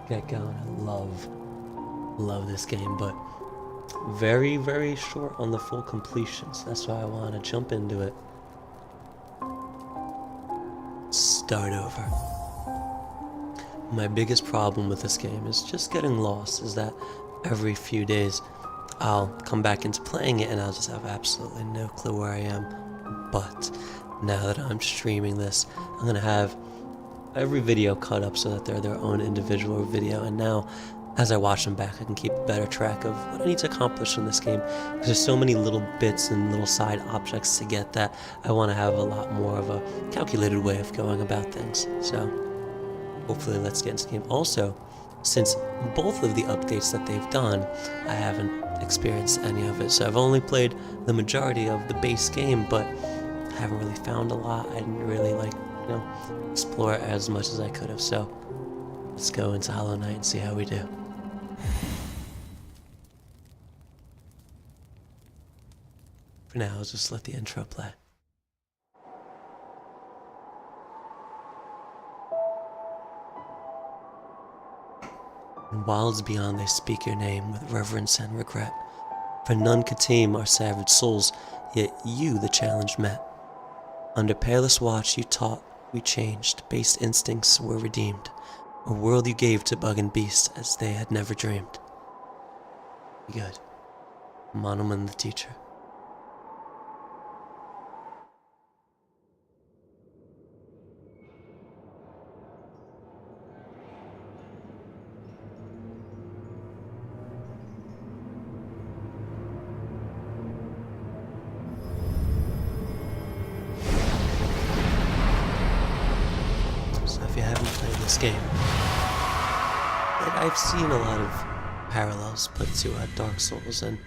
get going. I love this game, but very, very short on the full completions. That's why I want to jump into it. Start over. My biggest problem with this game is just getting lost, is that every few days I'll come back into playing it and I'll just have absolutely no clue where I am. But now that I'm streaming this, I'm gonna have every video cut up so that they're their own individual video, and now as I watch them back I can keep better track of what I need to accomplish in this game, because there's so many little bits and little side objects to get that I want to have a lot more of a calculated way of going about things. So hopefully let's get into the game. Also, since both of the updates that they've done, I haven't experienced any of it, so I've only played the majority of the base game, but I haven't really found a lot. I didn't really explore it as much as I could have, so let's go into Hollow Knight and see how we do. For now, I'll just let the intro play. In wilds beyond they speak your name with reverence and regret, for none could tame our savage souls, yet you the challenge met. Under peerless watch you taught, we changed, base instincts were redeemed, a world you gave to bug and beast as they had never dreamed. Good. Monoman the teacher. So if you haven't played this game, I've seen a lot of parallels put to Dark Souls, and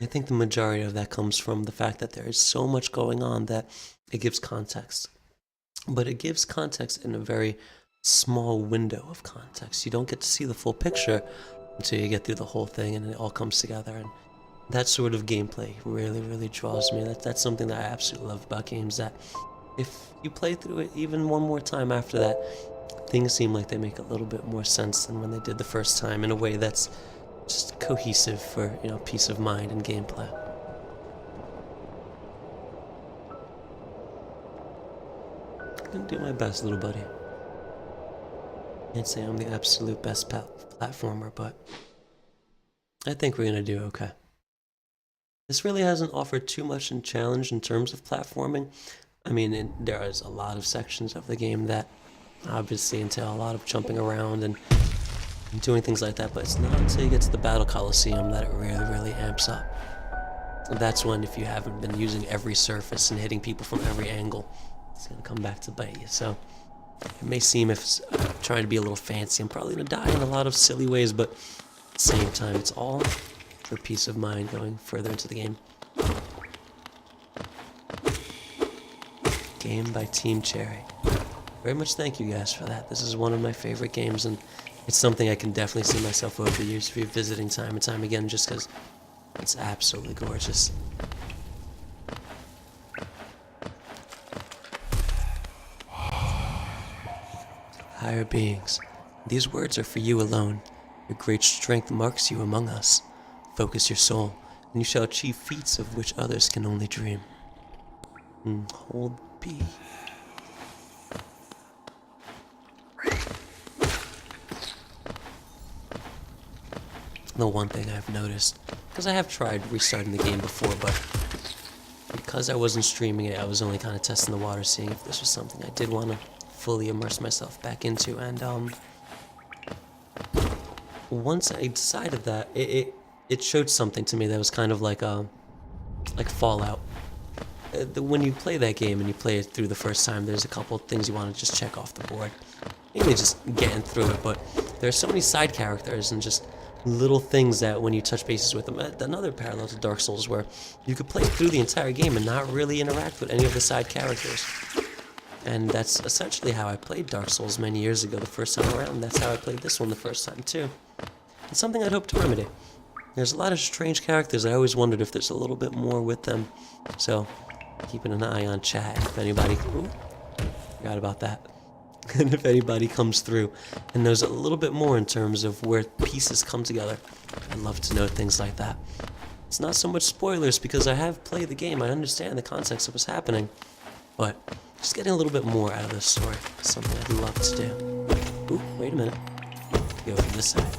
I think the majority of that comes from the fact that there is so much going on that it gives context. But it gives context in a very small window of context. You don't get to see the full picture until you get through the whole thing and it all comes together. And that sort of gameplay really, really draws me. That's something that I absolutely love about games, that if you play through it even one more time after that, things seem like they make a little bit more sense than when they did the first time, in a way that's just cohesive for, peace of mind and gameplay. I'm gonna do my best, little buddy. Can't say I'm the absolute best platformer, but I think we're gonna do okay. This really hasn't offered too much in challenge in terms of platforming. I mean, there is a lot of sections of the game that obviously entail a lot of jumping around and doing things like that, but it's not until you get to the Battle Coliseum that it really, really amps up. And that's when, if you haven't been using every surface and hitting people from every angle, it's gonna come back to bite you. So it may seem, if I'm trying to be a little fancy, I'm probably gonna die in a lot of silly ways, but at the same time, it's all for peace of mind going further into the game. Game by Team Cherry. Very much thank you guys for that. This is one of my favorite games, and it's something I can definitely see myself revisiting time and time again, just because it's absolutely gorgeous. Higher beings, these words are for you alone. Your great strength marks you among us. Focus your soul, and you shall achieve feats of which others can only dream. Hold B. The one thing I've noticed, because I have tried restarting the game before, but because I wasn't streaming it, I was only kind of testing the water, seeing if this was something I did want to fully immerse myself back into. And once I decided that, it showed something to me that was kind of like Fallout. When you play that game and you play it through the first time, there's a couple of things you want to just check off the board. Mainly just getting through it, but there's so many side characters and just little things that when you touch bases with them, another parallel to Dark Souls, where you could play through the entire game and not really interact with any of the side characters. And that's essentially how I played Dark Souls many years ago the first time around. That's how I played this one the first time too. It's something I'd hope to remedy. There's a lot of strange characters. I always wondered if there's a little bit more with them. So keeping an eye on chat, if anybody... Ooh, forgot about that. And if anybody comes through and knows a little bit more in terms of where pieces come together, I'd love to know things like that. It's not so much spoilers because I have played the game, I understand the context of what's happening, but just getting a little bit more out of this story is something I'd love to do. Ooh, wait a minute. Go from this side.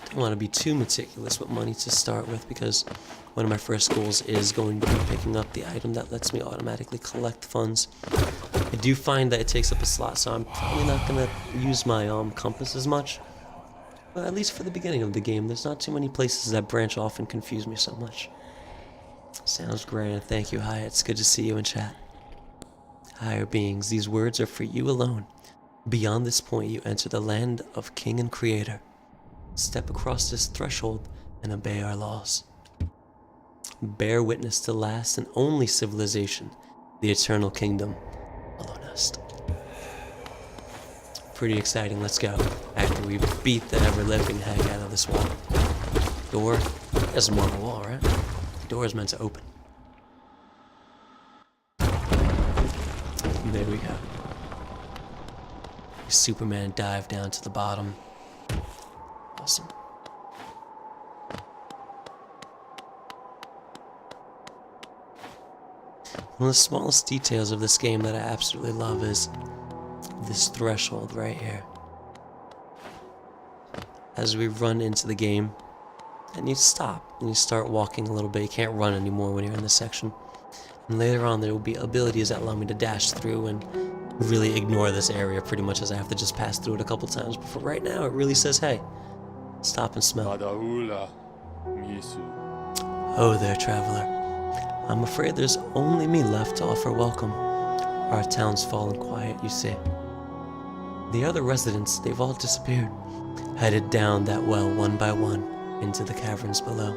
Don't want to be too meticulous with money to start with because one of my first goals is going to be picking up the item that lets me automatically collect funds. I do find that it takes up a slot, so I'm probably not going to use my compass as much. But at least for the beginning of the game, there's not too many places that branch off and confuse me so much. Sounds grand. Thank you, Hyatt. It's good to see you in chat. Higher beings, these words are for you alone. Beyond this point, you enter the land of King and Creator. Step across this threshold and obey our laws. Bear witness to last and only civilization, the eternal kingdom, Alonest. Pretty exciting, let's go. After we beat the ever-living heck out of this wall. Door? There's more on the wall, right? The door is meant to open. There we go. Superman dive down to the bottom. Awesome. One of the smallest details of this game that I absolutely love is this threshold right here. As we run into the game, and you stop, and you start walking a little bit. You can't run anymore when you're in this section. And later on there will be abilities that allow me to dash through and really ignore this area pretty much, as I have to just pass through it a couple times. But for right now, it really says, hey, stop and smell. Oh there, traveler. I'm afraid there's only me left to offer welcome. Our town's fallen quiet, you see. The other residents, they've all disappeared, headed down that well one by one into the caverns below.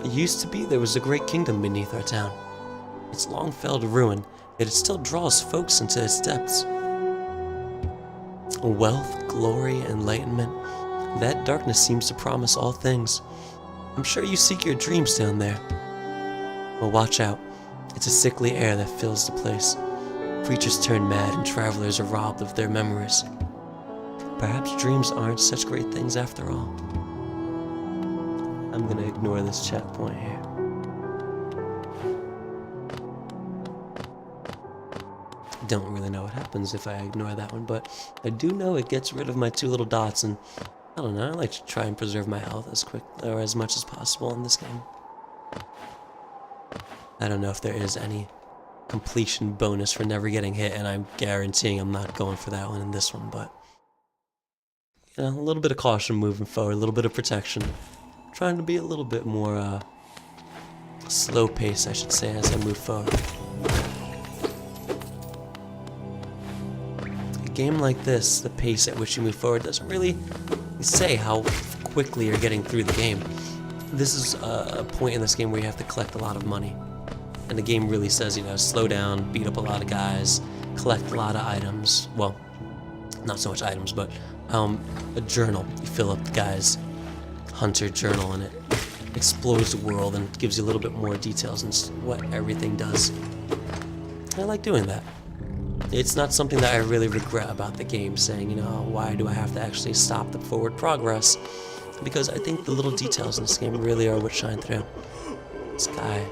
It used to be there was a great kingdom beneath our town. It's long fell to ruin, yet it still draws folks into its depths. Wealth, glory, enlightenment, that darkness seems to promise all things. I'm sure you seek your dreams down there. Well, watch out. It's a sickly air that fills the place. Creatures turn mad and travelers are robbed of their memories. Perhaps dreams aren't such great things after all. I'm gonna ignore this checkpoint here. Don't really know what happens if I ignore that one, but I do know it gets rid of my two little dots, and I don't know, I like to try and preserve my health as quick or as much as possible in this game. I don't know if there is any completion bonus for never getting hit, and I'm guaranteeing I'm not going for that one in this one, but you know, a little bit of caution moving forward, a little bit of protection. Trying to be a little bit more slow pace, I should say, as I move forward. A game like this, the pace at which you move forward doesn't really say how quickly you're getting through the game. This is a point in this game where you have to collect a lot of money. And the game really says, you know, slow down, beat up a lot of guys, collect a lot of items. Well, not so much items, but a journal. You fill up the guy's hunter journal, and it explores the world and gives you a little bit more details and what everything does. I like doing that. It's not something that I really regret about the game, saying, you know, why do I have to actually stop the forward progress? Because I think the little details in this game really are what shine through. This guy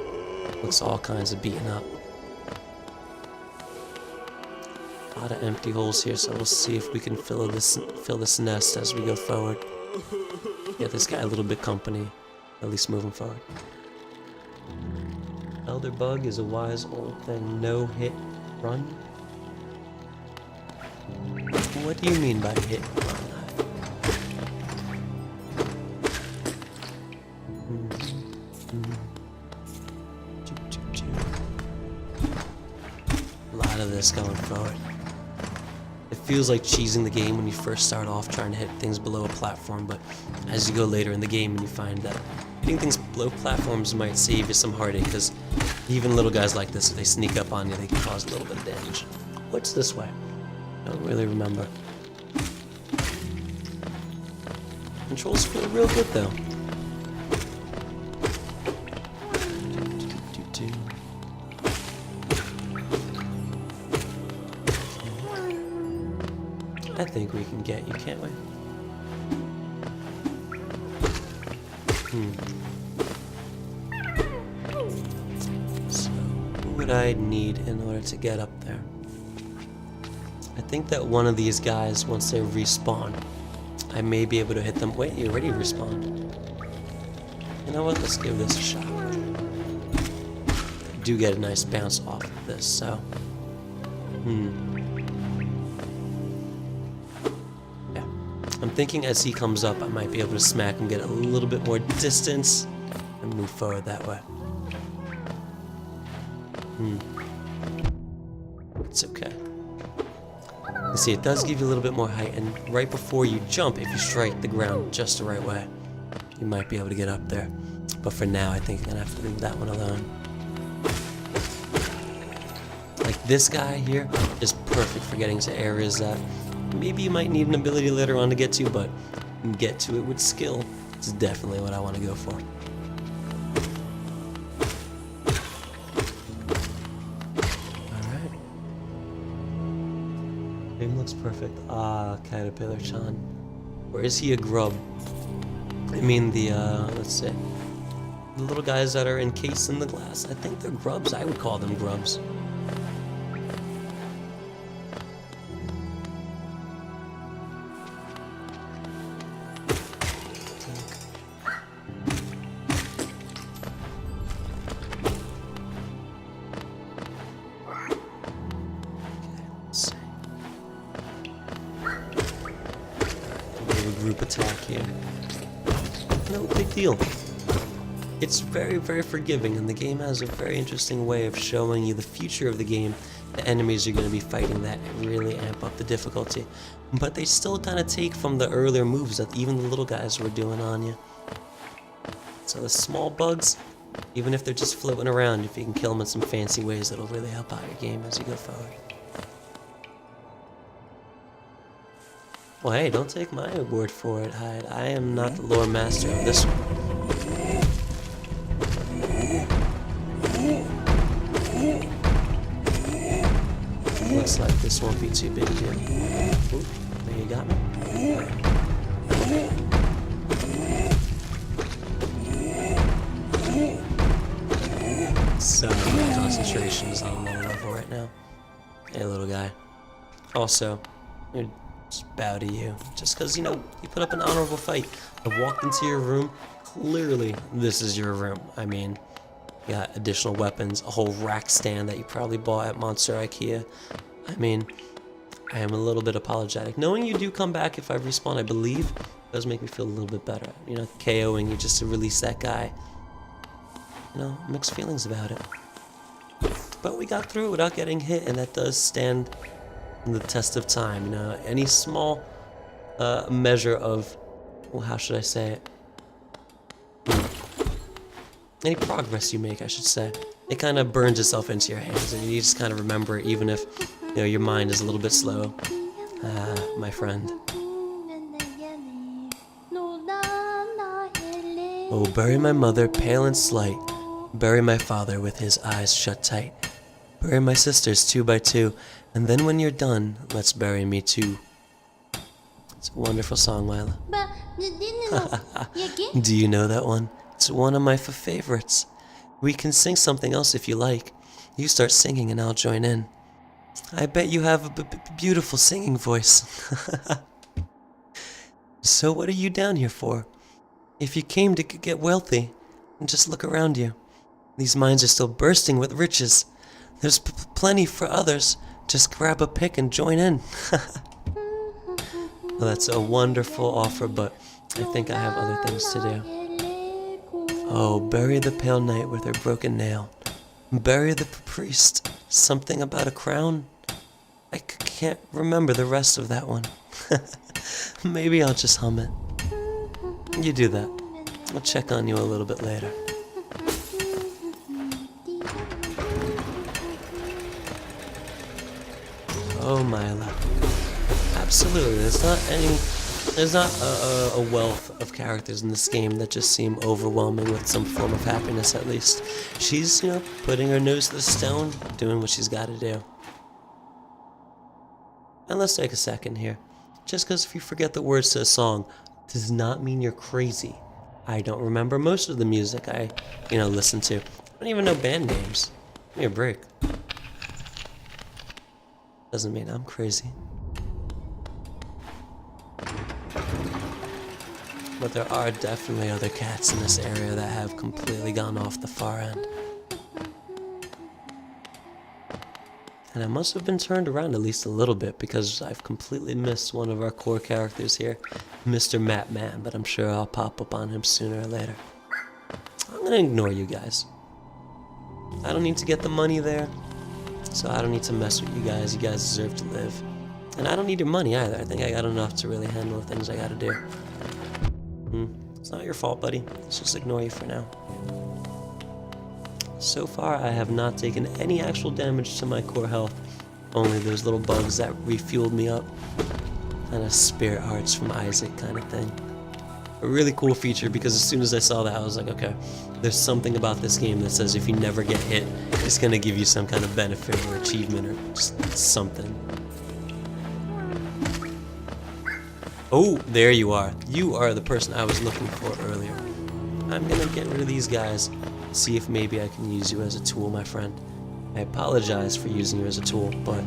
looks all kinds of beaten up. A lot of empty holes here, so we'll see if we can fill this nest as we go forward. Get this guy a little bit company, at least moving forward. Elder Bug is a wise old thing. No hit, run. What do you mean by hit, run? A lot of this going forward. It feels like cheesing the game when you first start off trying to hit things below a platform, but as you go later in the game and you find that hitting things below platforms might save you some heartache, because even little guys like this, if they sneak up on you, they can cause a little bit of damage. What's this way? I don't really remember. Controls feel real good though. I think we can get you, can't we? So, what would I need in order to get up there? I think that one of these guys, once they respawn, I may be able to hit them. Wait, you already respawned. You know what? Let's give this a shot. I do get a nice bounce off of this, so... Yeah. I'm thinking as he comes up, I might be able to smack him, get a little bit more distance, and move forward that way. It's okay. You see, it does give you a little bit more height, and right before you jump, if you strike the ground just the right way, you might be able to get up there. But for now, I think I'm gonna have to leave that one alone. Like this guy here is perfect for getting to areas that maybe you might need an ability later on to get to, but get to it with skill. It's definitely what I want to go for. Looks perfect. Ah, Caterpillar-chan. Or is he a grub? I mean the, let's see. The little guys that are encased in the glass. I think they're grubs. I would call them grubs. Group attack here. No big deal. It's very, very forgiving, and the game has a very interesting way of showing you the future of the game, the enemies you're going to be fighting that really amp up the difficulty. But they still kind of take from the earlier moves that even the little guys were doing on you. So the small bugs, even if they're just floating around, if you can kill them in some fancy ways, it'll really help out your game as you go forward. Well, hey, don't take my word for it, Hyde. I am not the lore master of this one. Looks like this won't be too big a deal. Oop, there you got me. So, my concentration is on low level right now. Hey, little guy. Also, just bow to you. Just because, you know, you put up an honorable fight. I walked into your room. Clearly, this is your room. I mean, you got additional weapons, a whole rack stand that you probably bought at Monster IKEA. I mean, I am a little bit apologetic. Knowing you do come back if I respawn, I believe, does make me feel a little bit better. You know, KOing you just to release that guy. You know, mixed feelings about it. But we got through it without getting hit, and that does stand the test of time. You know, any small measure of, well, how should I say it? Any progress you make, I should say, it kind of burns itself into your hands, and you just kind of remember it, even if, you know, your mind is a little bit slow. My friend. Oh, bury my mother pale and slight. Bury my father with his eyes shut tight. Bury my sisters 2 by 2. And then when you're done, let's bury me too. It's a wonderful song, Lila. Do you know that one? It's one of my favorites. We can sing something else if you like. You start singing and I'll join in. I bet you have a beautiful singing voice. So what are you down here for? If you came to get wealthy, just look around you. These mines are still bursting with riches. There's plenty for others. Just grab a pick and join in. Well, that's a wonderful offer, but I think I have other things to do. Oh, bury the pale knight with her broken nail. Bury the priest. Something about a crown? I can't remember the rest of that one. Maybe I'll just hum it. You do that. I'll check on you a little bit later. Oh, Mila. Absolutely. There's not a wealth of characters in this game that just seem overwhelming with some form of happiness, at least. She's, you know, putting her nose to the stone, doing what she's got to do. And let's take a second here. just because if you forget the words to a song does not mean you're crazy. I don't remember most of the music I, listen to. I don't even know band names. Give me a break. Doesn't mean I'm crazy. But there are definitely other cats in this area that have completely gone off the far end. And I must have been turned around at least a little bit because I've completely missed one of our core characters here, Mr. Map Man, but I'm sure I'll pop up on him sooner or later. I'm gonna ignore you guys. I don't need to get the money there, so I don't need to mess with you guys. You guys deserve to live. And I don't need your money either. I think I got enough to really handle the things I gotta do. It's not your fault, buddy. Let's just ignore you for now. So far, I have not taken any actual damage to my core health. Only those little bugs that refueled me up. And a spirit hearts from Isaac kind of thing. A really cool feature because as soon as I saw that, I was like, okay, there's something about this game that says if you never get hit, it's going to give you some kind of benefit or achievement or just something. Oh, there you are. You are the person I was looking for earlier. I'm going to get rid of these guys. See if maybe I can use you as a tool, my friend. I apologize for using you as a tool, but...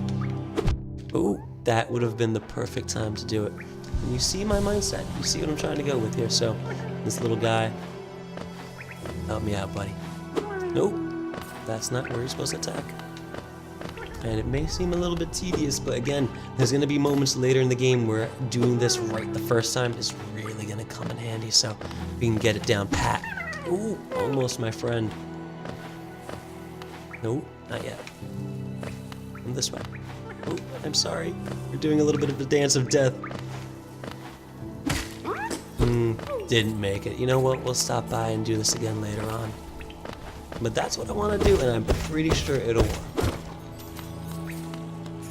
oh, that would have been the perfect time to do it. And you see my mindset. You see what I'm trying to go with here. So, this little guy... help me out, buddy. Nope. That's not where you're supposed to attack. And it may seem a little bit tedious, but again, there's going to be moments later in the game where doing this right the first time is really going to come in handy. So, we can get it down pat. Ooh, almost, my friend. Nope, not yet. Come this way. Oh, I'm sorry. You're doing a little bit of the dance of death. Didn't make it. You know what? We'll stop by and do this again later on. But that's what I want to do, and I'm pretty sure it'll work.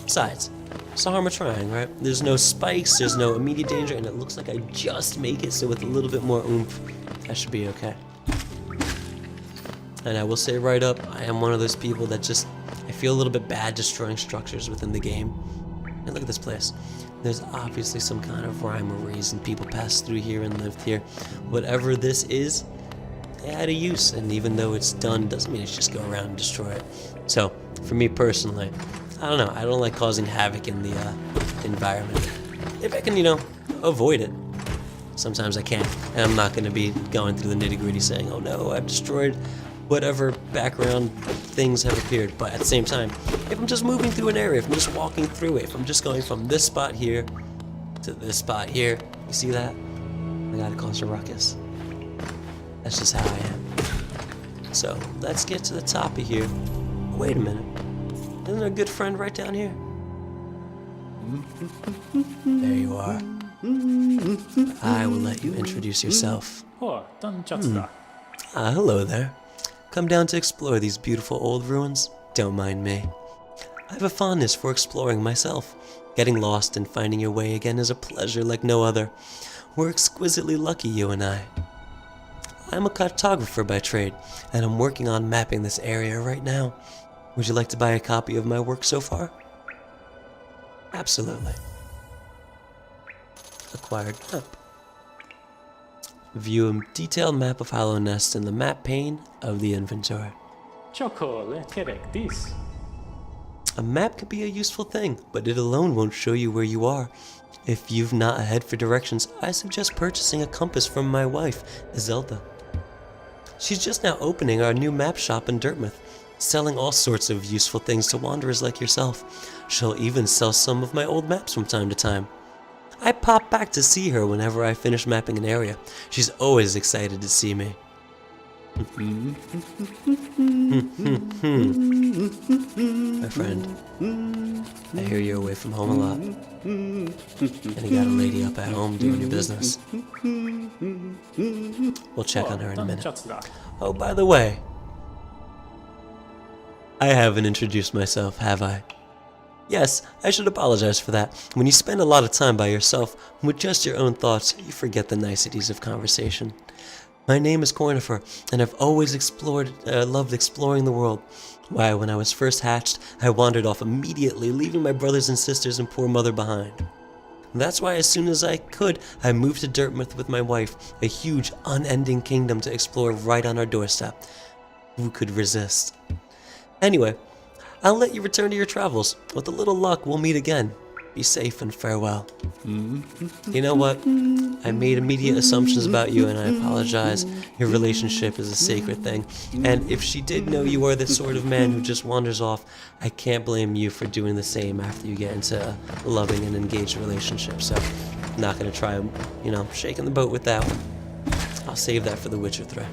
Besides, what's the harm of trying, right? There's no spikes, there's no immediate danger, and it looks like I just make it, so with a little bit more oomph, that should be okay. And I will say right up, I am one of those people that just, I feel a little bit bad destroying structures within the game. And look at this place. There's obviously some kind of rhyme or reason people passed through here and lived here. Whatever this is, they had a use, and even though it's done, doesn't mean it's just go around and destroy it. So, for me personally, I don't know, I don't like causing havoc in the environment. If I can, avoid it. Sometimes I can't, and I'm not going to be going through the nitty-gritty saying, oh no, I've destroyed whatever background things have appeared. But at the same time, if I'm just moving through an area, if I'm just walking through it, if I'm just going from this spot here to this spot here, you see that? I gotta cause a ruckus. That's just how I am. So, let's get to the top of here. Wait a minute. Isn't there a good friend right down here? There you are. I will let you introduce yourself. Hello there. Come down to explore these beautiful old ruins? Don't mind me. I have a fondness for exploring myself. Getting lost and finding your way again is a pleasure like no other. We're exquisitely lucky, you and I. I'm a cartographer by trade, and I'm working on mapping this area right now. Would you like to buy a copy of my work so far? Absolutely. Acquired map. View a detailed map of Hollow Nest in the map pane of the inventory. A map could be a useful thing, but it alone won't show you where you are. If you've not a head for directions, I suggest purchasing a compass from my wife, Zelda. She's just now opening our new map shop in Dirtmouth, selling all sorts of useful things to wanderers like yourself. She'll even sell some of my old maps from time to time. I pop back to see her whenever I finish mapping an area. She's always excited to see me. My friend, I hear you're away from home a lot. And you got a lady up at home doing your business. We'll check on her in a minute. Oh, by the way, I haven't introduced myself, have I? Yes, I should apologize for that. When you spend a lot of time by yourself, with just your own thoughts, you forget the niceties of conversation. My name is Cornifer, and I've always loved exploring the world. Why, when I was first hatched, I wandered off immediately, leaving my brothers and sisters and poor mother behind. That's why as soon as I could, I moved to Dirtmouth with my wife, a huge, unending kingdom to explore right on our doorstep. Who could resist? Anyway, I'll let you return to your travels. With a little luck, we'll meet again. Be safe and farewell. You know what? I made immediate assumptions about you and I apologize. Your relationship is a sacred thing. And if she did know you are the sort of man who just wanders off, I can't blame you for doing the same after you get into a loving and engaged relationship. So I'm not going to try, shaking the boat with that one. I'll save that for the Witcher 3.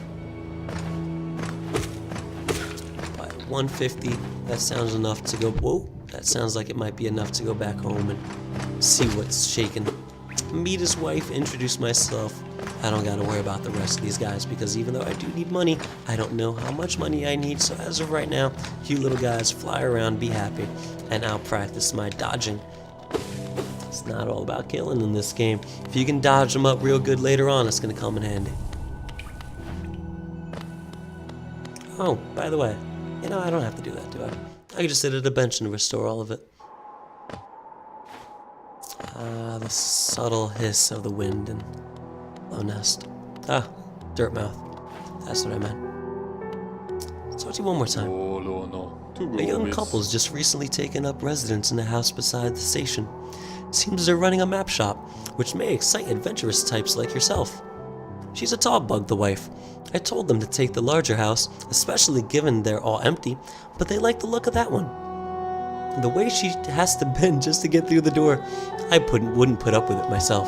But 150, that sounds enough to go, whoa. That sounds like it might be enough to go back home and see what's shaking. Meet his wife, introduce myself. I don't gotta worry about the rest of these guys because even though I do need money, I don't know how much money I need. So as of right now, you little guys fly around, be happy, and I'll practice my dodging. It's not all about killing in this game. If you can dodge them up real good later on, it's gonna come in handy. Oh, by the way, I don't have to do that, do I? I can just sit at a bench and restore all of it. The subtle hiss of the wind in Lonest. Dirtmouth. That's what I meant. Talk to you one more time. A young couple's just recently taken up residence in a house beside the station. Seems they're running a map shop, which may excite adventurous types like yourself. She's a tall bug, the wife. I told them to take the larger house, especially given they're all empty, but they like the look of that one. The way she has to bend just to get through the door, I wouldn't put up with it myself.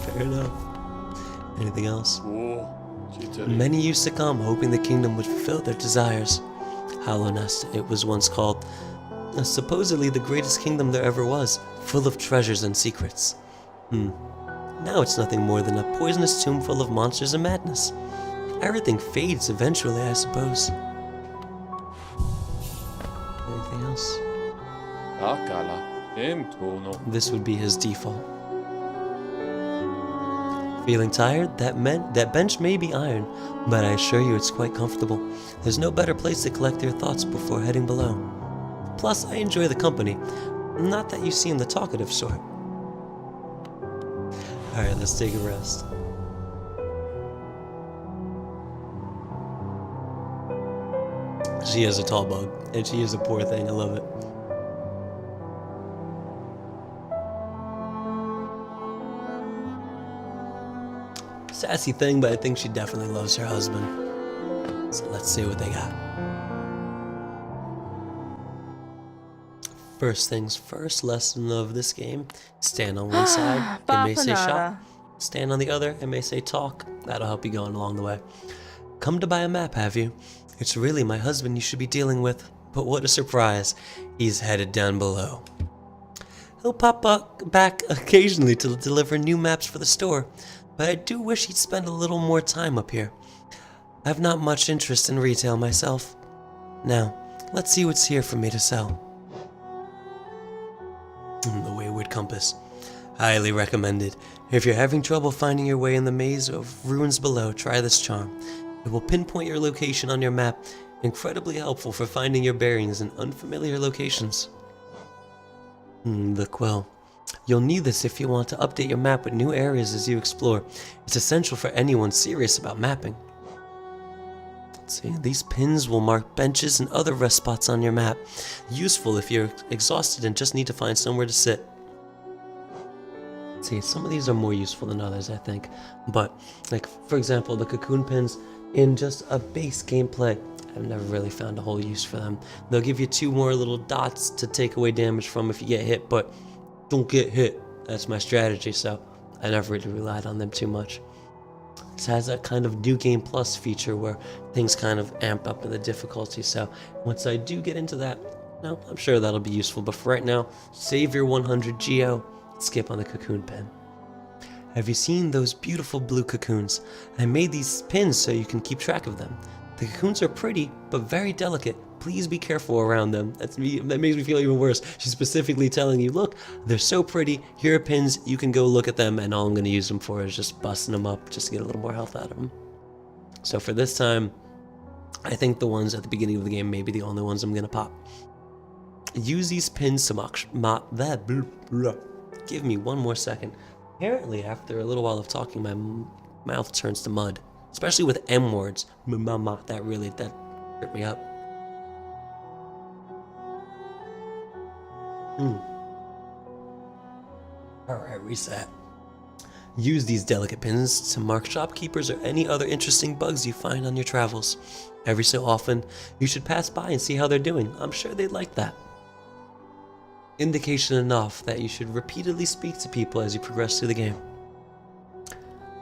Fair enough. Anything else? Many used to come, hoping the kingdom would fulfill their desires. Hallownest, it was once called, supposedly the greatest kingdom there ever was, full of treasures and secrets. Now it's nothing more than a poisonous tomb full of monsters and madness. Everything fades eventually, I suppose. Anything else? This would be his default. Feeling tired? That bench may be iron, but I assure you it's quite comfortable. There's no better place to collect your thoughts before heading below. Plus, I enjoy the company. Not that you seem the talkative sort. Alright, let's take a rest. She is a tall bug, and she is a poor thing, I love it. Sassy thing, but I think she definitely loves her husband. So let's see what they got. First things first, lesson of this game, stand on one side, it may say shop. Stand on the other, it may say talk. That'll help you going along the way. Come to buy a map, have you? It's really my husband you should be dealing with, but what a surprise, he's headed down below. He'll pop back occasionally to deliver new maps for the store, but I do wish he'd spend a little more time up here. I've not much interest in retail myself. Now, let's see what's here for me to sell. The Wayward Compass. Highly recommended. If you're having trouble finding your way in the maze of ruins below, try this charm. It will pinpoint your location on your map, incredibly helpful for finding your bearings in unfamiliar locations. The Quill. You'll need this if you want to update your map with new areas as you explore. It's essential for anyone serious about mapping. Let's see, these pins will mark benches and other rest spots on your map. Useful if you're exhausted and just need to find somewhere to sit. Let's see, some of these are more useful than others, I think. But, like, for example, the cocoon pins in just a base gameplay, I've never really found a whole use for them. They'll give you 2 more little dots to take away damage from if you get hit, but don't get hit. That's my strategy, so I never really relied on them too much. It has that kind of New Game Plus feature where things kind of amp up in the difficulty, so once I do get into that, I'm sure that'll be useful, but for right now, save your 100 Geo, skip on the cocoon pin. Have you seen those beautiful blue cocoons? I made these pins so you can keep track of them. The cocoons are pretty, but very delicate. Please be careful around them. That makes me feel even worse. She's specifically telling you, look, they're so pretty. Here are pins. You can go look at them, and all I'm going to use them for is just busting them up just to get a little more health out of them. So for this time, I think the ones at the beginning of the game may be the only ones I'm going to pop. Use these pins to Give me one more second. Apparently, after a little while of talking, my mouth turns to mud. Especially with M words. Mama, that tripped me up. Alright, reset. Use these delicate pins to mark shopkeepers or any other interesting bugs you find on your travels. Every so often, you should pass by and see how they're doing. I'm sure they'd like that. Indication enough that you should repeatedly speak to people as you progress through the game.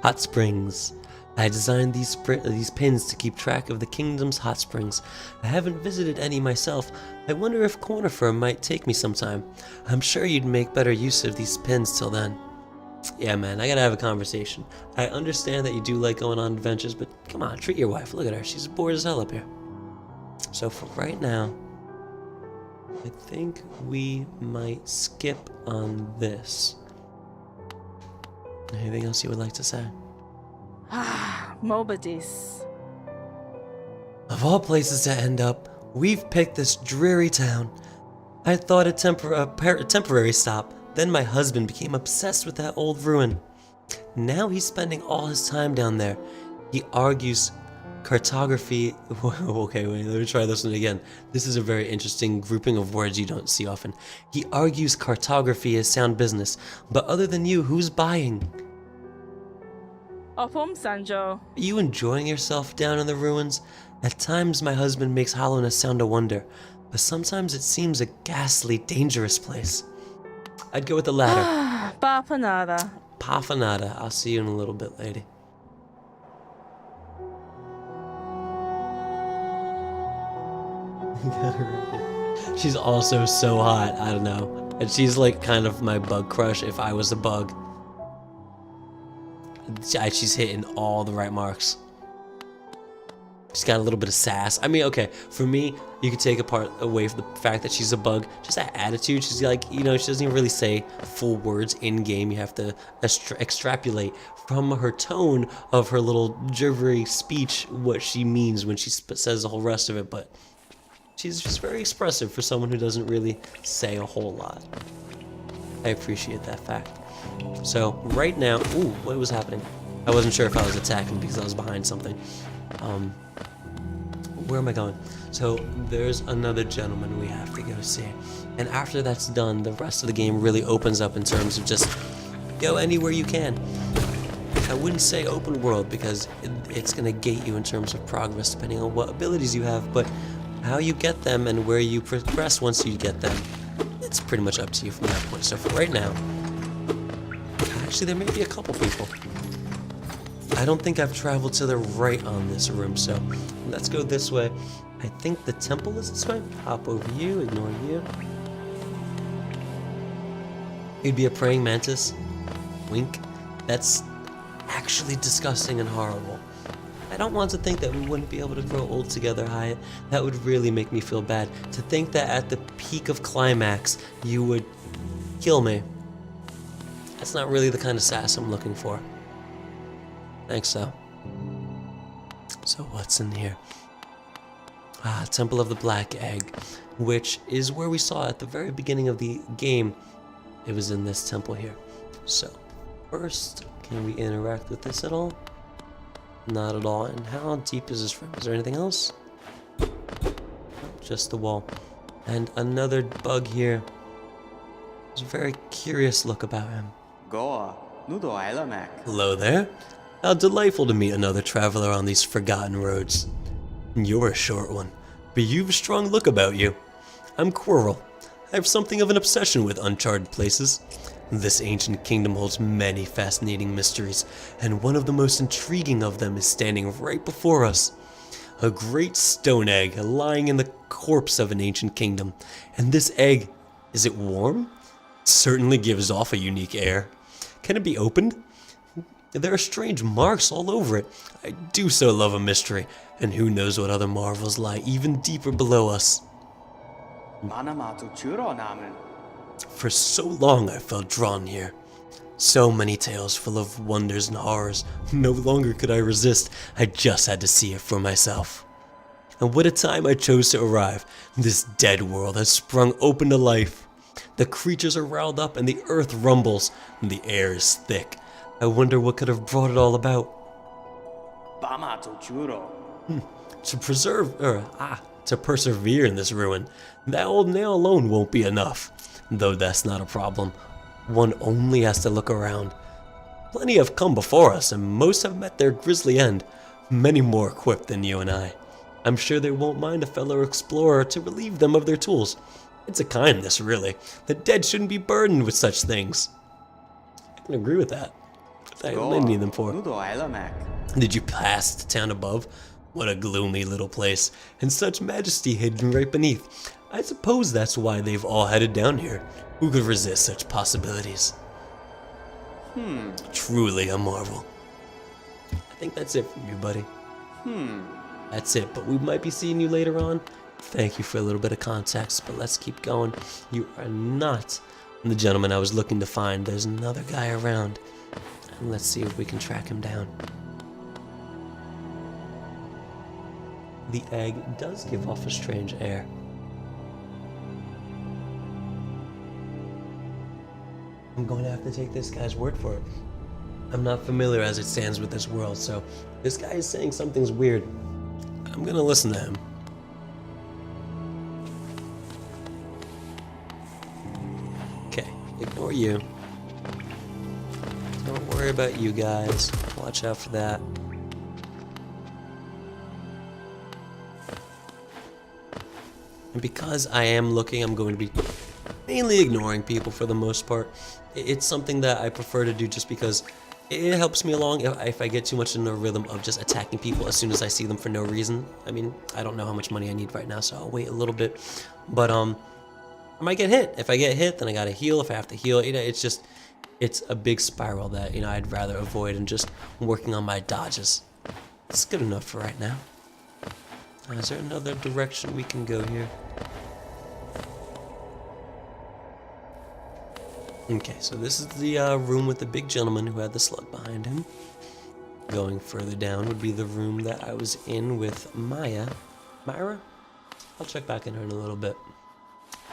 Hot springs. I designed these pins to keep track of the kingdom's hot springs. I haven't visited any myself. I wonder if Cornifer might take me sometime. I'm sure you'd make better use of these pins till then. Yeah, man, I gotta have a conversation. I understand that you do like going on adventures, but come on, treat your wife. Look at her. She's bored as hell up here. So for right now, I think we might skip on this. Anything else you would like to say? Mobadis. Of all places to end up, we've picked this dreary town. I thought a temporary stop. Then my husband became obsessed with that old ruin. Now he's spending all his time down there. He argues cartography... Okay, wait, let me try this one again. This is a very interesting grouping of words you don't see often. He argues cartography is sound business, but other than you, who's buying? Opum Sanjo. Are you enjoying yourself down in the ruins? At times my husband makes hollowness sound a wonder, but sometimes it seems a ghastly, dangerous place. I'd go with the latter. Papanada. Pafanada. I'll see you in a little bit, lady. She's also so hot, I don't know. And she's like kind of my bug crush if I was a bug. She's hitting all the right marks. She's got a little bit of sass. I mean, okay, for me, you could take away from the fact that she's a bug. Just that attitude. She's like, you know, she doesn't even really say full words in game. You have to extrapolate from her tone of her little gibbery speech what she means when she says the whole rest of it. But she's just very expressive for someone who doesn't really say a whole lot. I appreciate that fact. So right now, ooh, what was happening? I wasn't sure if I was attacking because I was behind something. Where am I going? So there's another gentleman we have to go see. And after that's done, the rest of the game really opens up in terms of just go anywhere you can. I wouldn't say open world because it's going to gate you in terms of progress depending on what abilities you have, but how you get them and where you progress once you get them, it's pretty much up to you from that point. So for right now, actually there may be a couple people. I don't think I've traveled to the right on this room, so let's go this way. I think the temple is this way. Hop over you, ignore you. You'd be a praying mantis. Wink. That's actually disgusting and horrible. I don't want to think that we wouldn't be able to grow old together, Hyatt. That would really make me feel bad. To think that at the peak of climax, you would kill me. That's not really the kind of sass I'm looking for. Thanks, though. So what's in here? Temple of the Black Egg, which is where we saw at the very beginning of the game. It was in this temple here. So, first, can we interact with this at all? Not at all. And how deep is this room? Is there anything else? No, just the wall. And another bug here. There's a very curious look about him. Hello there. How delightful to meet another traveler on these forgotten roads. You're a short one, but you've a strong look about you. I'm Quirrell. I have something of an obsession with uncharted places. This ancient kingdom holds many fascinating mysteries, and one of the most intriguing of them is standing right before us. A great stone egg lying in the corpse of an ancient kingdom. And this egg, is it warm? It certainly gives off a unique air. Can it be opened? There are strange marks all over it. I do so love a mystery, and who knows what other marvels lie even deeper below us. For so long I felt drawn here. So many tales full of wonders and horrors. No longer could I resist. I just had to see it for myself. And what a time I chose to arrive. This dead world has sprung open to life. The creatures are riled up and the earth rumbles and the air is thick. I wonder what could have brought it all about. To persevere in this ruin, that old nail alone won't be enough. Though that's not a problem. One only has to look around. Plenty have come before us, and most have met their grisly end. Many more equipped than you and I. I'm sure they won't mind a fellow explorer to relieve them of their tools. It's a kindness, really. The dead shouldn't be burdened with such things. I can agree with that. I only need them for. Did you pass the town above? What a gloomy little place, and such majesty hidden right beneath. I suppose that's why they've all headed down here. Who could resist such possibilities? Truly a marvel. I think that's it from you, buddy. That's it, but we might be seeing you later on. Thank you for a little bit of context, but let's keep going. You are not the gentleman I was looking to find. There's another guy around. And let's see if we can track him down. The egg does give off a strange air. I'm going to have to take this guy's word for it. I'm not familiar as it stands with this world, so this guy is saying something's weird. I'm gonna listen to him. Okay, ignore you. Don't worry about you guys. Watch out for that. And because I am looking, I'm going to be mainly ignoring people for the most part. It's something that I prefer to do just because it helps me along if I get too much in a rhythm of just attacking people as soon as I see them for no reason. I mean, I don't know how much money I need right now, so I'll wait a little bit. But I might get hit. If I get hit, then I gotta heal. If I have to heal, it's a big spiral that, I'd rather avoid and just working on my dodges. It's good enough for right now. Is there another direction we can go here? Okay, so this is the room with the big gentleman who had the slug behind him. Going further down would be the room that I was in with Maya. Myra? I'll check back in her in a little bit.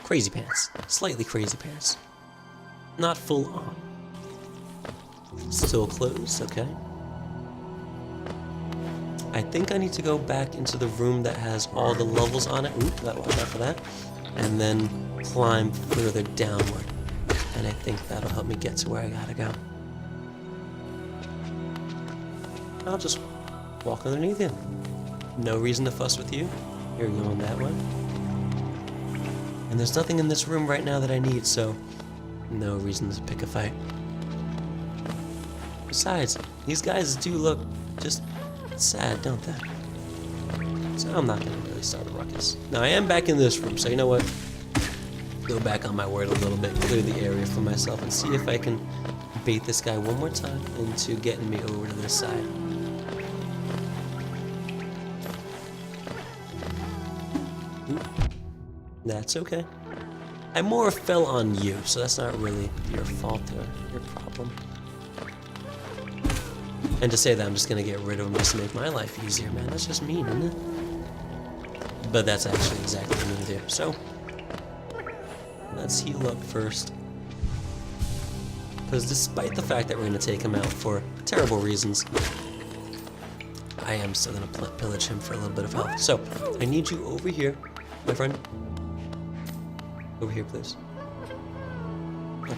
Crazy pants. Slightly crazy pants. Not full on. Still closed, okay. I think I need to go back into the room that has all the levels on it. Oop, gotta watch out for that. And then climb further downward. And I think that'll help me get to where I gotta go. I'll just walk underneath you. No reason to fuss with you. You're going that way. And there's nothing in this room right now that I need, so no reason to pick a fight. Besides, these guys do look just sad, don't they? So I'm not gonna really start a ruckus. Now I am back in this room, so you know what? Go back on my word a little bit, clear the area for myself, and see if I can bait this guy one more time into getting me over to this side. Oop. That's okay. I more fell on you, so that's not really your fault or your problem. And to say that I'm just gonna get rid of him just to make my life easier, man, that's just mean, isn't it? But that's actually exactly what I'm gonna do. So, let's heal up first. Because despite the fact that we're gonna take him out for terrible reasons, I am still gonna pillage him for a little bit of health. So, I need you over here, my friend. Over here, please. Okay.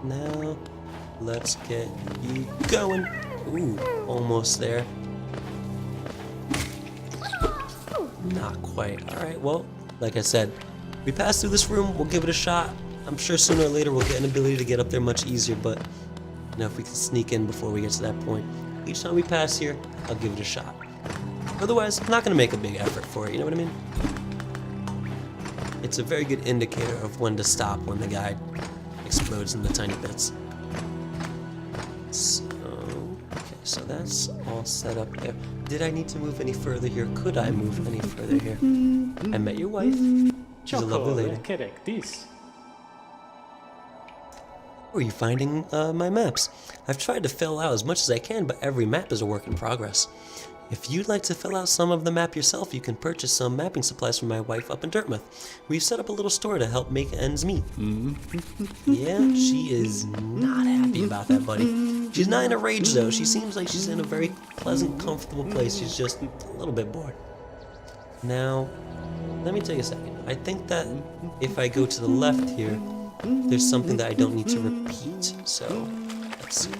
Now, let's get you going. Ooh, almost there. Not quite. Alright, well, like I said, we pass through this room, we'll give it a shot. I'm sure sooner or later we'll get an ability to get up there much easier, but if we can sneak in before we get to that point. Each time we pass here, I'll give it a shot. Otherwise, I'm not going to make a big effort for it, you know what I mean? It's a very good indicator of when to stop when the guy explodes into tiny bits. So that's all set up there. Did I need to move any further here? Could I move any further here? I met your wife. She's a lovely lady. Where are you finding my maps? I've tried to fill out as much as I can, but every map is a work in progress. If you'd like to fill out some of the map yourself, you can purchase some mapping supplies from my wife up in Dartmouth. We've set up a little store to help make ends meet. Yeah, she is not happy about that, buddy. She's not in a rage, though. She seems like she's in a very pleasant, comfortable place. She's just a little bit bored. Now, let me take a second. I think that if I go to the left here, there's something that I don't need to repeat. So, let's see.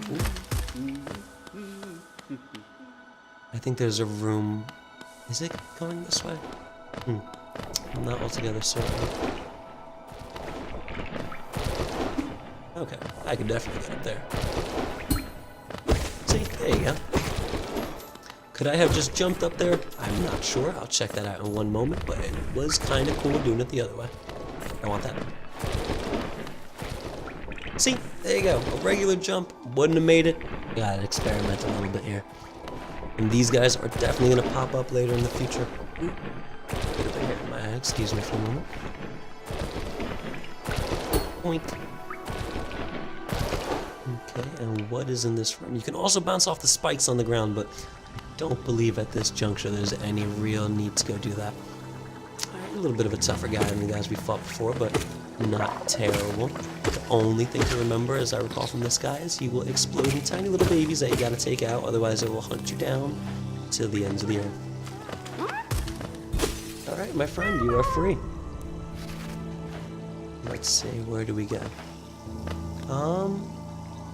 I think there's a room. Is it going this way? I'm not altogether certain. Okay, I could definitely get up there. See, there you go. Could I have just jumped up there? I'm not sure. I'll check that out in one moment, but it was kind of cool doing it the other way. I want that. See, there you go. A regular jump. Wouldn't have made it. Gotta experiment a little bit here. And these guys are definitely going to pop up later in the future. Ooh. Get a bit here in my eye. Excuse me for a moment. Point. Okay, and what is in this room? You can also bounce off the spikes on the ground, but I don't believe at this juncture there's any real need to go do that. A little bit of a tougher guy than the guys we fought before, but not terrible. The only thing to remember, as I recall from this guy, is he will explode in tiny little babies that you gotta take out, otherwise it will hunt you down till the ends of the earth. Alright, my friend, you are free. Let's see, where do we go?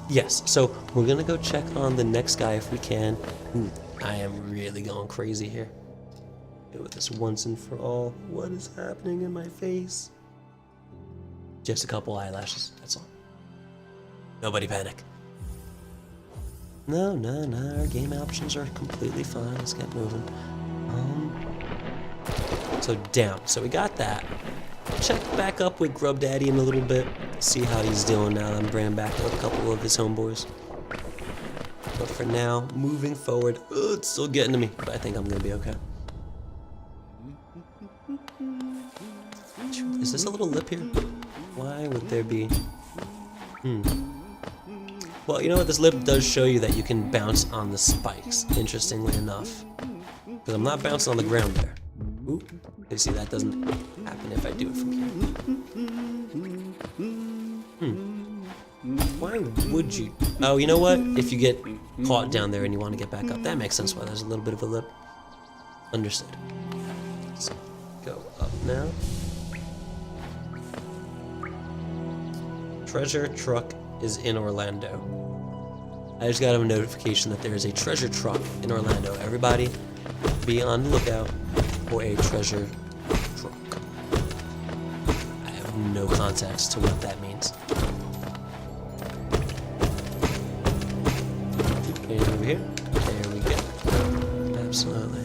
Yes, so we're gonna go check on the next guy if we can. I am really going crazy here. With this once and for all. What is happening in my face? Just a couple eyelashes, that's all. Nobody panic. No, our game options are completely fine. Let's get moving. So down. So we got that. Check back up with Grub Daddy in a little bit. See how he's doing now that I'm bringing back a couple of his homeboys. But for now, moving forward, it's still getting to me, but I think I'm gonna be okay. Is this a little lip here? Why would there be? Well, you know what? This lip does show you that you can bounce on the spikes, interestingly enough. Because I'm not bouncing on the ground there. Ooh, you see, that doesn't happen if I do it from here. Why would you? Oh, you know what? If you get caught down there and you want to get back up, that makes sense why there's a little bit of a lip. Understood. So, go up now. Treasure truck is in Orlando. I just got a notification that there is a treasure truck in Orlando. Everybody be on the lookout for a treasure truck. I have no context to what that means. And over here. There we go. Absolutely.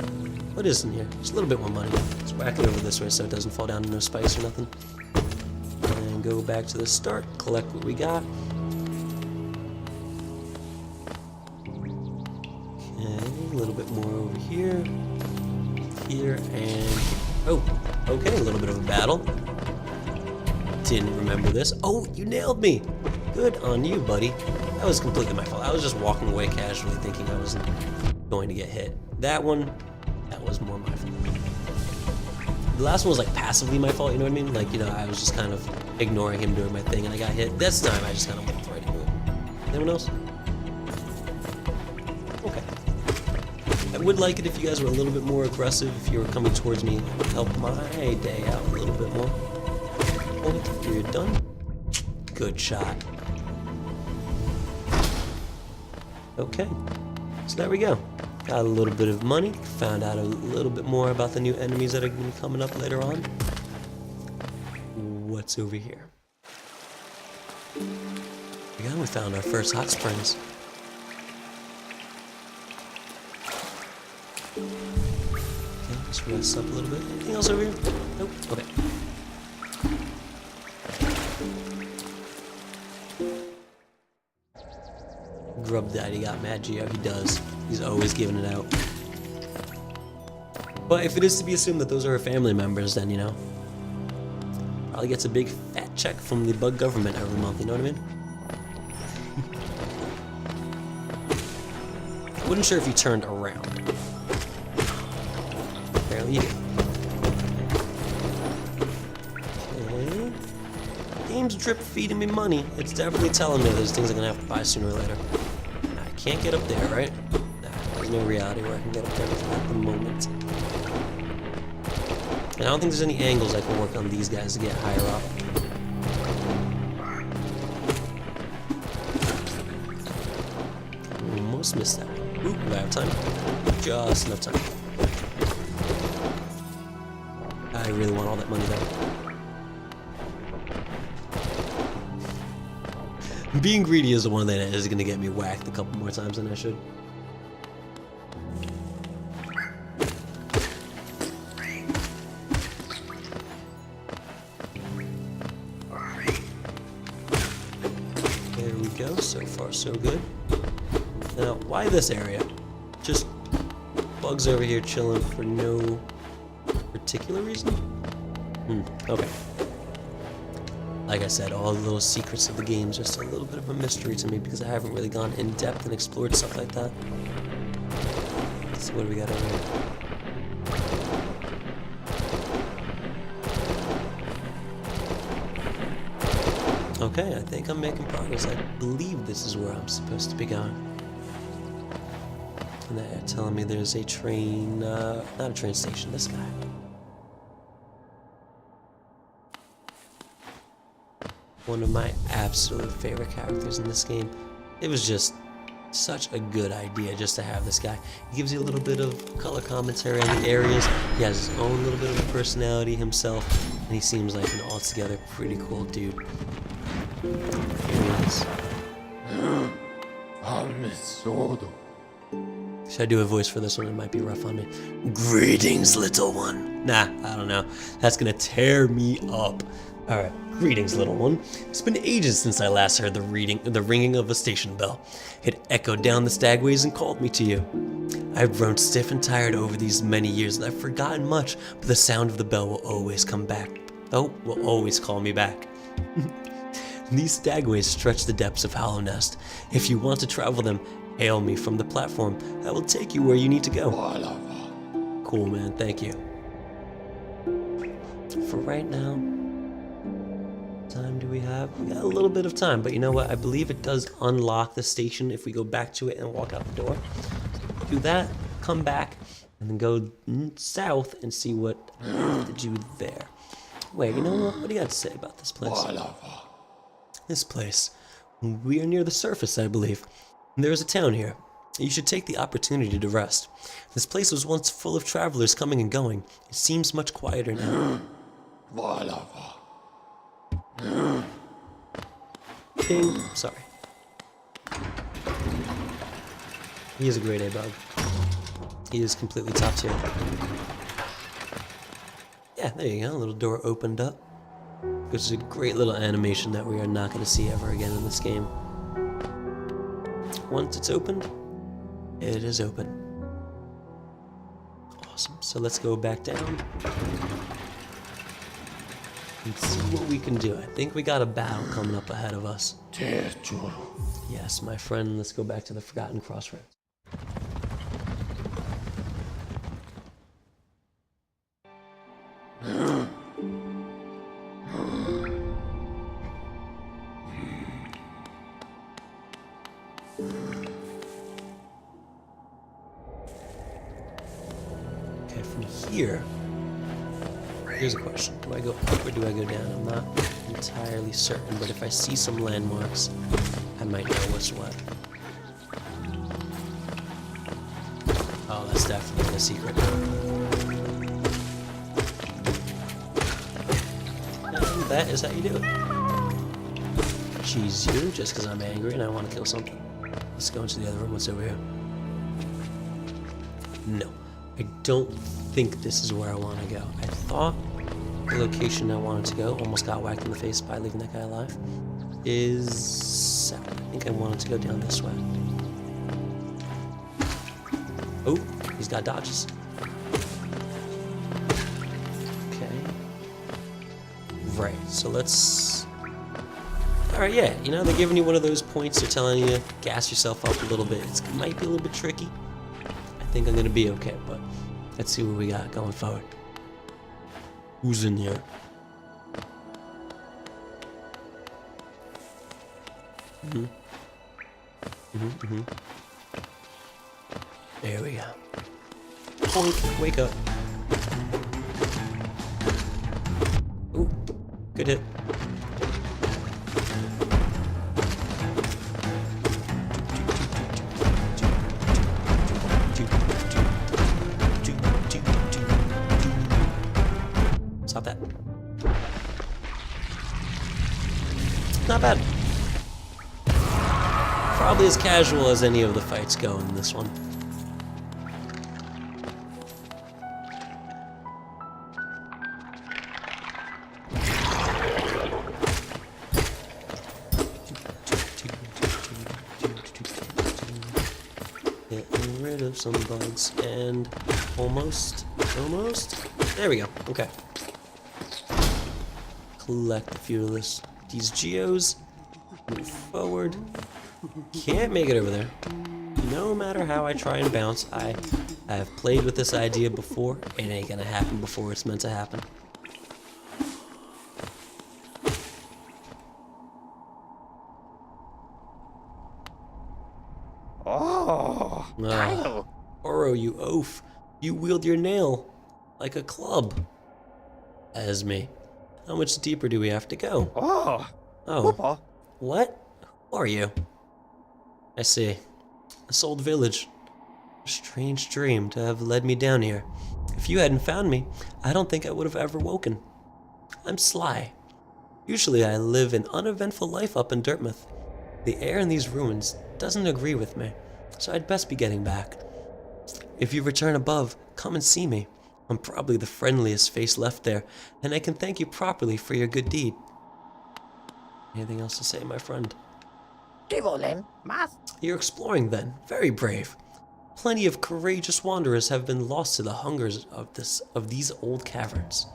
What is in here? Just a little bit more money. Let's whack it over this way so it doesn't fall down to no spice or nothing. And go back to the start, collect what we got. Okay, a little bit more over here. Here, and... oh, okay, a little bit of a battle. Didn't remember this. Oh, you nailed me! Good on you, buddy. That was completely my fault. I was just walking away casually thinking I wasn't going to get hit. That one, that was more my fault. The last one was like passively my fault, you know what I mean? Like, you know, I was just kind of ignoring him doing my thing and I got hit. This time I just kind of went right into it. Anyone else? Okay. I would like it if you guys were a little bit more aggressive, if you were coming towards me. It would help my day out a little bit more. Hold it after you're done. Good shot. Okay, so there we go. Got a little bit of money, found out a little bit more about the new enemies that are going to be coming up later on. What's over here? Yeah, we found our first hot springs. Okay, let's rest up a little bit. Anything else over here? Nope. Okay. Grub Daddy got mad, Geo. He does. He's always giving it out. But if it is to be assumed that those are her family members, then, you know, probably gets a big fat check from the bug government every month, you know what I mean? I wasn't sure if he turned around. Apparently you do. Okay. Game's drip feeding me money. It's definitely telling me there's things I'm gonna have to buy sooner or later. I can't get up there, right? Nah, there's no reality where I can get up there at the moment. And I don't think there's any angles I can work on these guys to get higher up. Almost missed that one. Ooh, do I have time? Just enough time. I really want all that money though. Being greedy is the one thing that is going to get me whacked a couple more times than I should. There we go. So far, so good. Now, why this area? Just bugs over here chilling for no particular reason? Okay. Like I said, all the little secrets of the game is just a little bit of a mystery to me because I haven't really gone in depth and explored stuff like that. Let's see what do we got over here. Okay, I think I'm making progress. I believe this is where I'm supposed to be going. And they're telling me there's a train, not a train station, this guy. One of my absolute favorite characters in this game. It was just such a good idea just to have this guy. He gives you a little bit of color commentary on the areas. He has his own little bit of a personality himself, and he seems like an altogether pretty cool dude. Here he is. Should I do a voice for this one? It might be rough on me. Greetings, little one. Nah, I don't know. That's gonna tear me up. Alright, greetings, little one. It's been ages since I last heard the ringing of a station bell. It echoed down the stagways and called me to you. I've grown stiff and tired over these many years, and I've forgotten much, but the sound of the bell will always come back. Oh, will always call me back. These stagways stretch the depths of Hallownest. If you want to travel them, hail me from the platform. I will take you where you need to go. Cool, man. Thank you. For right now, time do we have? We got a little bit of time, but you know what? I believe it does unlock the station if we go back to it and walk out the door. So do that, come back, and then go south and see what I have to do there. Wait, you know what? What do you got to say about this place? This place. We are near the surface, I believe. There is a town here. You should take the opportunity to rest. This place was once full of travelers coming and going. It seems much quieter now. Ping. Sorry. He is a grade A bug. He is completely top tier. Yeah, there you go. A little door opened up. Which is a great little animation that we are not going to see ever again in this game. Once it's opened, it is open. Awesome. So let's go back down and see what we can do. I think we got a battle coming up ahead of us. Yes, my friend. Let's go back to the Forgotten Crossroads. Okay, from here, here's a question. Do I go up or do I go down? I'm not entirely certain, but if I see some landmarks, I might know what's what. Oh, that's definitely a secret. And that is how you do it. Cheese you, just because I'm angry and I want to kill something. Let's go into the other room. What's over here? No. I don't think this is where I want to go. I thought the location I wanted to go, almost got whacked in the face by leaving that guy alive, is south. I think I wanted to go down this way. Oh, he's got dodges. Okay. Right, so let's... Alright, yeah, you know, they're giving you one of those points, they're telling you to gas yourself up a little bit. It might be a little bit tricky. I think I'm going to be okay, but Let's see what we got going forward. Who's in here? There we go. Point, wake up. Ooh, good hit. Stop that. Not bad. Probably as casual as any of the fights go in this one. Getting rid of some bugs and almost, there we go, okay. Collect a few of these geos, move forward. Can't make it over there. No matter how I try and bounce, I have played with this idea before. It ain't gonna happen before it's meant to happen. Oh, Kyle. Oro, you oaf. You wield your nail like a club. As me. How much deeper do we have to go? Oh. Oh. What? Who are you? I see. This old village. A strange dream to have led me down here. If you hadn't found me, I don't think I would have ever woken. I'm Sly. Usually I live an uneventful life up in Dirtmouth. The air in these ruins doesn't agree with me, so I'd best be getting back. If you return above, come and see me. I'm probably the friendliest face left there, and I can thank you properly for your good deed. Anything else to say, my friend? You're exploring then. Very brave. Plenty of courageous wanderers have been lost to the hungers of these old caverns.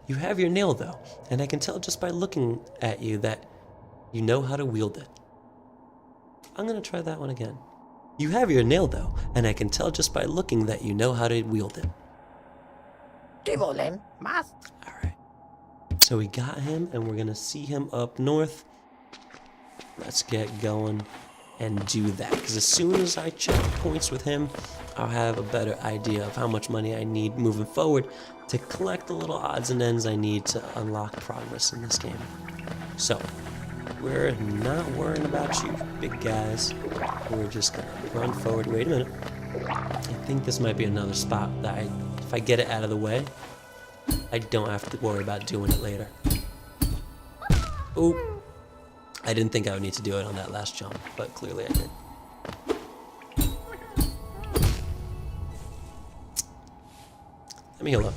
You have your nail though, and I can tell just by looking at you that you know how to wield it. I'm gonna try that one again. You have your nail though, and I can tell just by looking that you know how to wield it. Alright. So we got him, and we're gonna see him up north. Let's get going and do that, because as soon as I check points with him, I'll have a better idea of how much money I need moving forward to collect the little odds and ends I need to unlock progress in this game. So, we're not worrying about you big guys. We're just gonna run forward. Wait a minute. I think this might be another spot that if I get it out of the way, I don't have to worry about doing it later. Oop. I didn't think I would need to do it on that last jump, but clearly I did. Let me heal up.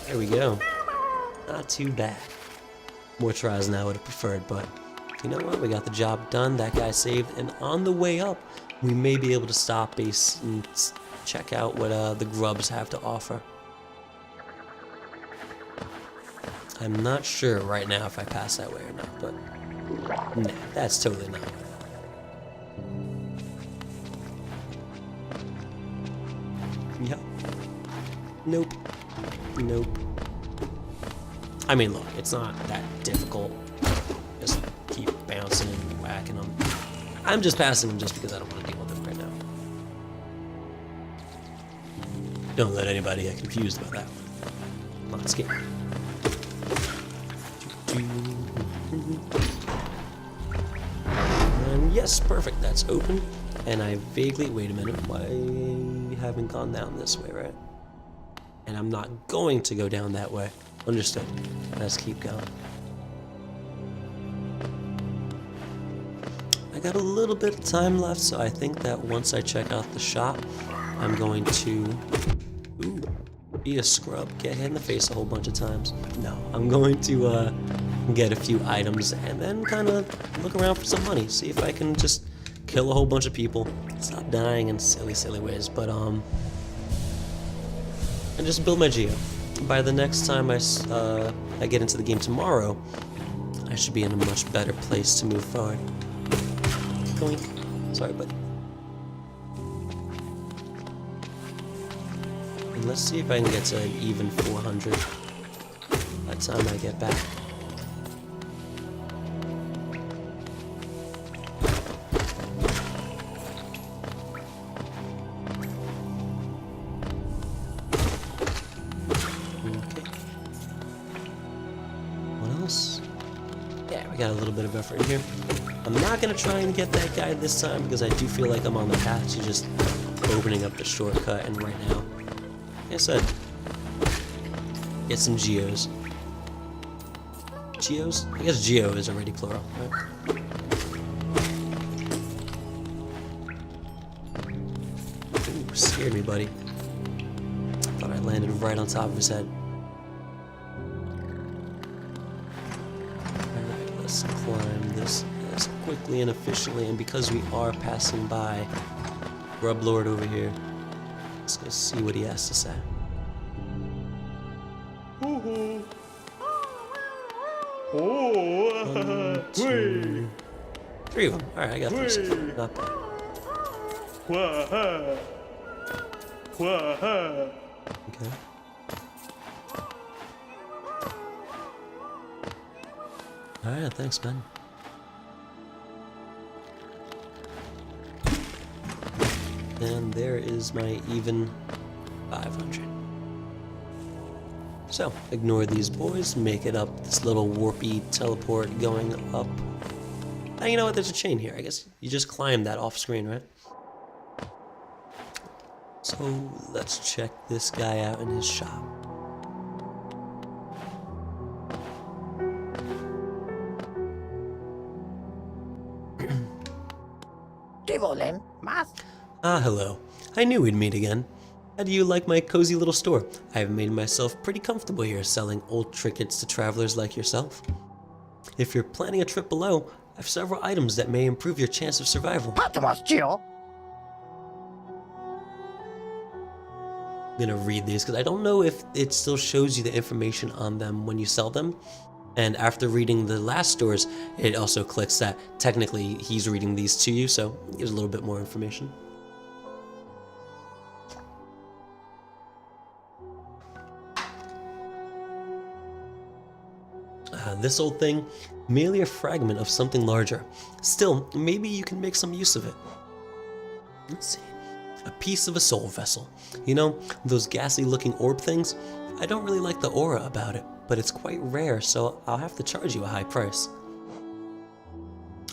There we go. Not too bad. More tries than I would have preferred, but you know what? We got the job done. That guy saved, and on the way up, we may be able to stop base and check out what the grubs have to offer. I'm not sure right now if I pass that way or not, but nah, that's totally not. Yep. Nope. Nope. I mean, look, it's not that difficult. Just keep bouncing and whacking them. I'm just passing them just because I don't want to deal with them right now. Don't let anybody get confused about that one. Come on, skip. And yes, perfect, that's open. And I vaguely, wait a minute, why haven't gone down this way, right? And I'm not going to go down that way. Understood. Let's keep going. I got a little bit of time left, so I think that once I check out the shop, I'm going to be a scrub, get hit in the face a whole bunch of times. No, I'm going to get a few items and then kind of look around for some money, see if I can just kill a whole bunch of people, stop dying in silly ways, but and just build my geo. By the next time I get into the game tomorrow, I should be in a much better place to move forward. Doink. Sorry, buddy. And let's see if I can get to an even 400 by the time I get back. Okay. What else? Yeah, we got a little bit of effort in here. I'm not gonna try and get that guy this time because I do feel like I'm on the path to just opening up the shortcut, and right now, like I said, get some geos. Geos? I guess geo is already plural, right? Ooh, scared me, buddy. Thought I landed right on top of his head. Alright, let's climb this as quickly and efficiently, and because we are passing by Grub Lord over here, let's go see what he has to say. One, two, three of them. Alright, I got this. Not bad. Okay. Alright, thanks, man. And there is my even 500. So, ignore these boys, make it up this little warpy teleport going up. Now, you know what? There's a chain here. I guess you just climb that off screen, right? So, let's check this guy out in his shop. Ah, hello. I knew we'd meet again. How do you like my cozy little store? I've made myself pretty comfortable here selling old trinkets to travelers like yourself. If you're planning a trip below, I have several items that may improve your chance of survival. I'm gonna read these because I don't know if it still shows you the information on them when you sell them. And after reading the last stores, it also clicks that technically he's reading these to you, so it gives a little bit more information. This old thing, merely a fragment of something larger. Still, maybe you can make some use of it. Let's see. A piece of a soul vessel. You know, those ghastly looking orb things? I don't really like the aura about it, but it's quite rare, so I'll have to charge you a high price.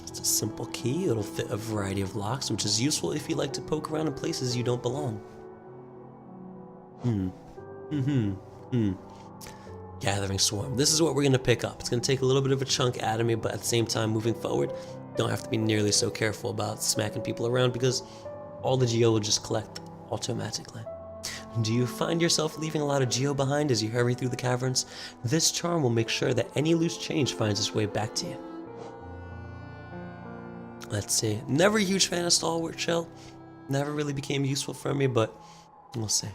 It's a simple key, it'll fit a variety of locks, which is useful if you like to poke around in places you don't belong. Gathering Swarm. This is what we're going to pick up. It's going to take a little bit of a chunk out of me, but at the same time, moving forward, don't have to be nearly so careful about smacking people around because all the geo will just collect automatically. Do you find yourself leaving a lot of geo behind as you hurry through the caverns? This charm will make sure that any loose change finds its way back to you. Let's see. Never a huge fan of Stalwart Shell. Never really became useful for me, but we'll see.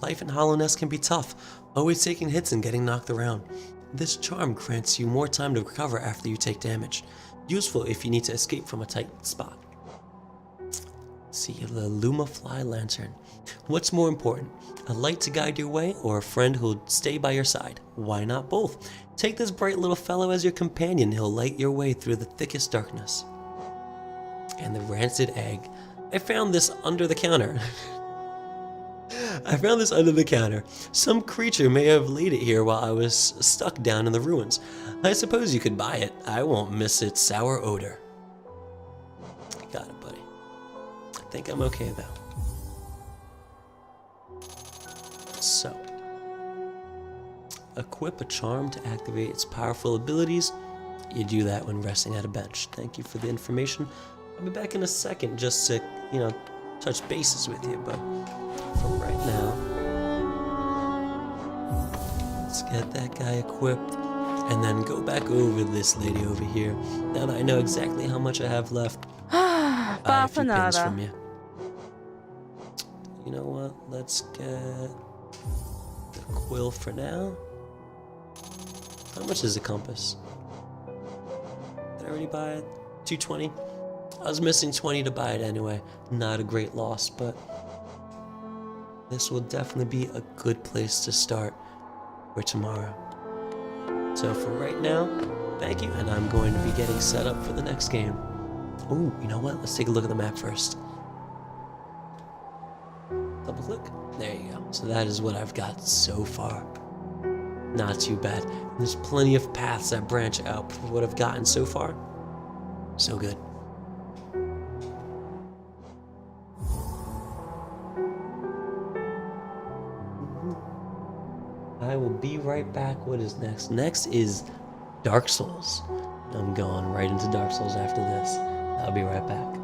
Life in Hollowness can be tough, always taking hits and getting knocked around. This charm grants you more time to recover after you take damage. Useful if you need to escape from a tight spot. See, the Lumafly Lantern. What's more important, a light to guide your way or a friend who'll stay by your side? Why not both? Take this bright little fellow as your companion, he'll light your way through the thickest darkness. And the Rancid Egg. I found this under the counter. Some creature may have laid it here while I was stuck down in the ruins. I suppose you could buy it. I won't miss its sour odor. Got it, buddy. I think I'm okay though. So, equip a charm to activate its powerful abilities. You do that when resting at a bench. Thank you for the information. I'll be back in a second just to, touch bases with you, but for right now, let's get that guy equipped and then go back over this lady over here. Now that I know exactly how much I have left, buy a few pins from you. You know what? Let's get the quill for now. How much is the compass? Did I already buy it? 220? I was missing 20 to buy it anyway. Not a great loss, but this will definitely be a good place to start for tomorrow. So for right now, thank you, and I'm going to be getting set up for the next game. Ooh, you know what? Let's take a look at the map first. Double click. There you go. So that is what I've got so far. Not too bad. There's plenty of paths that branch out for what I've gotten so far. So good. I will be right back. What is next? Next is Dark Souls. I'm going right into Dark Souls after this. I'll be right back.